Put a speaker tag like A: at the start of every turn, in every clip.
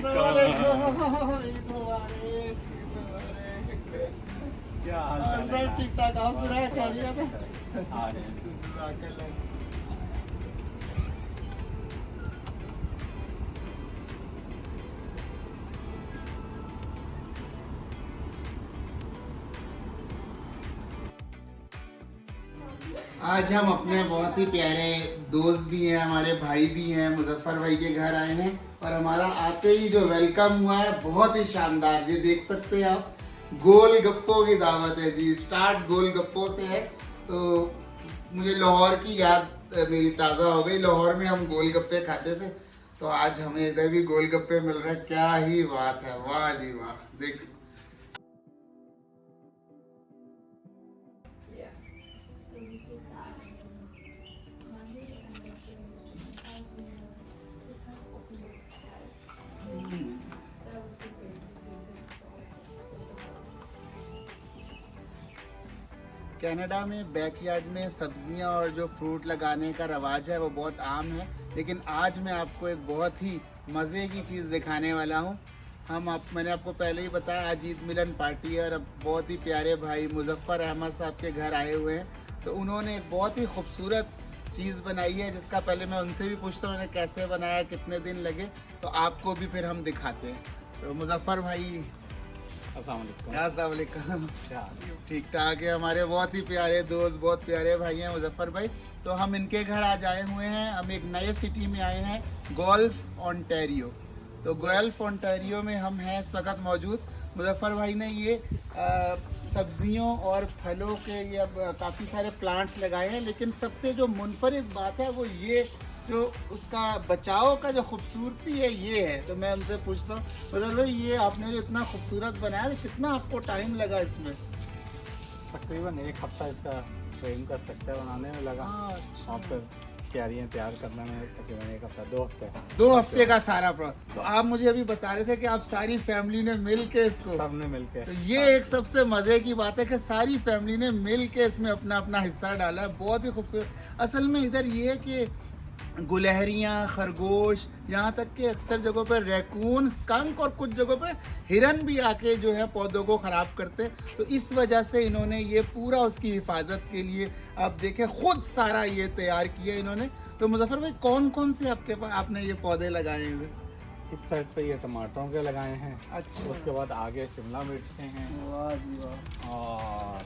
A: क्या हाल
B: सर ठीक ठाक आप सुनाए खैरियत है? आज हम अपने बहुत ही प्यारे दोस्त भी हैं, हमारे भाई भी हैं, मुजफ्फर भाई के घर आए हैं और हमारा आते ही जो वेलकम हुआ है बहुत ही शानदार। ये देख सकते हैं आप, गोल गप्पों की दावत है जी। स्टार्ट गोल गप्पों से है। तो मुझे लाहौर की याद मेरी ताज़ा हो गई। लाहौर में हम गोल गप्पे खाते थे, तो आज हमें इधर भी गोल गप्पे मिल रहे हैं। क्या ही बात है, वाह जी वाह। देख कनाडा में बैकयार्ड में सब्जियां और जो फ्रूट लगाने का रवाज है वो बहुत आम है, लेकिन आज मैं आपको एक बहुत ही मज़े की चीज़ दिखाने वाला हूँ। मैंने आपको पहले ही बताया, आज ईद मिलन पार्टी है और अब बहुत ही प्यारे भाई मुजफ्फर अहमद साहब के घर आए हुए हैं। तो उन्होंने एक बहुत ही खूबसूरत चीज़ बनाई है, जिसका पहले मैं उनसे भी पूछता हूँ उन्होंने कैसे बनाया, कितने दिन लगे, तो आपको भी फिर हम दिखाते हैं। तो मुजफ्फर भाई अस्सलाम वालेकुम। ठीक ठाक है। हमारे बहुत ही प्यारे दोस्त, बहुत प्यारे भाई हैं मुजफ्फर भाई। तो हम इनके घर आज आए हुए हैं। हम एक नए सिटी में आए हैं, गोल्फ ओंटारियो। तो गोल्फ ओंटारियो में हम हैं इस वक्त मौजूद। मुजफ्फर भाई ने ये सब्जियों और फलों के ये अब काफ़ी सारे प्लांट्स लगाए हैं, लेकिन सबसे जो मुनफरिद बात है वो ये जो उसका बचाव का जो खूबसूरती है ये है। तो मैं उनसे पूछता हूँ, मतलब भाई ये आपने जो इतना खूबसूरत बनाया तो कितना आपको टाइम लगा इसमें?
A: तकरीबन 1 हफ्ता इसका फ्रेम का स्ट्रक्चर बनाने में लगा।
B: अच्छा।
A: और फिर क्यारियाँ तैयार करने में तकरीबन 1 हफ्ता 2 हफ्ते
B: 2 हफ्ते का सारा प्रोसेस। तो आप मुझे अभी बता रहे थे कि आप सारी फैमिली ने मिल के इसको,
A: सबने मिलके।
B: तो ये एक सबसे मजे की बात है कि सारी फैमिली ने मिल के इसमें अपना अपना हिस्सा डाला है। बहुत ही खूबसूरत। असल में इधर ये है कि गुलहरियाँ, खरगोश, यहाँ तक कि अक्सर जगहों पर रैकून, स्कंक और कुछ जगहों पर हिरन भी आके जो है पौधों को ख़राब करते हैं। तो इस वजह से इन्होंने ये पूरा उसकी हिफाजत के लिए आप देखें खुद सारा ये तैयार किया इन्होंने। तो मुजफ्फर भाई कौन कौन से आपके पास आपने ये पौधे लगाए हैं?
A: इस साइड पे ये टमाटरों के लगाए हैं।
B: अच्छा।
A: उसके बाद आगे शिमला मिर्च के हैं।
B: वाह जी वाह।
A: और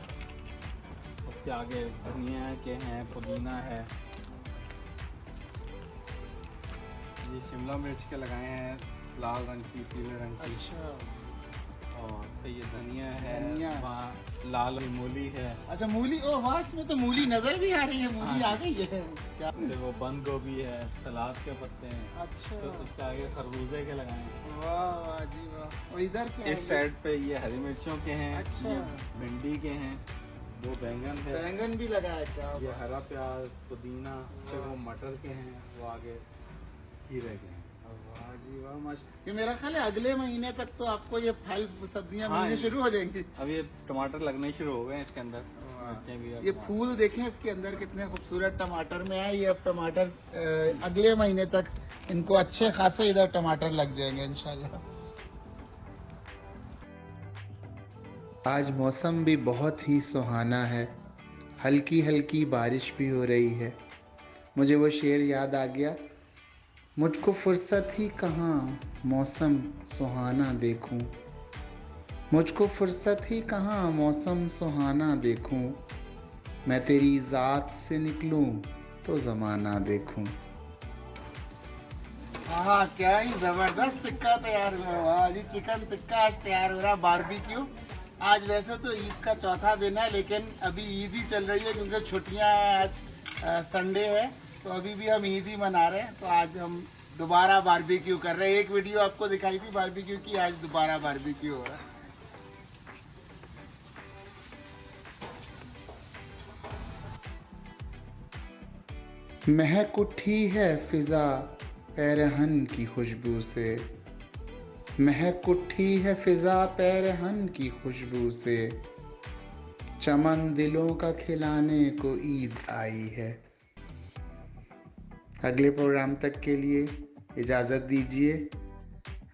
A: उसके आगे धनिया के हैं, पुदीना है। ये शिमला मिर्च के लगाए हैं, लाल रंग की, पीले रंग की।
B: अच्छा।
A: और फिर ये धनिया है,
B: धनिया।
A: वहाँ लाल मूली है।
B: अच्छा मूली, ओ वाह, इसमें तो मूली नजर भी आ रही है। मूली
A: हाँ।
B: आ गई है क्या?
A: फिर वो बंद गोभी है, सलाद के पत्ते हैं।
B: अच्छा।
A: तो उसके आगे खरबूजे के लगाए हैं।
B: वाह वाह जी वाह। और इधर क्या
A: इस
B: है?
A: साइड पे ये हरी मिर्चों के हैं।
B: अच्छा।
A: ये भिंडी के हैं, वो बैंगन है,
B: बैंगन भी लगाया क्या?
A: ये हरा प्याज, पुदीना। फिर वो मटर के हैं, वो आगे खीरे के हैं।
B: वाह जी वाह माशा। ये मेरा ख्याल है अगले महीने तक तो आपको ये फल सब्जियां
A: हाँ,
B: मिलनी शुरू हो जाएंगी।
A: अब ये टमाटर लगने शुरू हो गए हैं इसके अंदर। मिर्चें भी अब
B: ये फूल देखें इसके अंदर कितने खूबसूरत टमाटर में है। ये अब टमाटर अगले महीने तक इनको अच्छे खासे इधर टमाटर लग जाएंगे इंशाल्लाह। आज मौसम भी बहुत ही सुहाना है, हल्की हल्की बारिश भी हो रही है। मुझे वो शेर याद आ गया, मुझको फुर्सत ही कहाँ मौसम सुहाना देखूं, मुझको फुर्सत ही कहाँ मौसम सुहाना देखूं, मैं तेरी ज़ात से निकलूं तो ज़माना देखूं। हाँ क्या ही ज़बरदस्त टिक्का तैयार हुआ। वाह जी, चिकन टिक्का आज तैयार हो रहा है, बारबेक्यू। आज वैसे तो ईद का चौथा दिन है, लेकिन अभी ईद ही चल रही है क्योंकि छुट्टियां हैं। आज संडे है, तो अभी भी हम ईद ही मना रहे हैं। तो आज हम दोबारा बारबेक्यू कर रहे हैं। एक वीडियो आपको दिखाई थी बारबेक्यू की, आज दोबारा बारबेक्यू हो रहा है। महक उठी है फिजा पैरहन की खुशबू से, महक उठी है फिजा पैरहन की खुशबू से, चमन दिलों का खिलाने को ईद आई है। अगले प्रोग्राम तक के लिए इजाज़त दीजिए।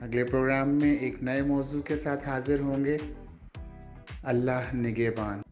B: अगले प्रोग्राम में एक नए मौजू के साथ हाजिर होंगे। अल्लाह निगहबान।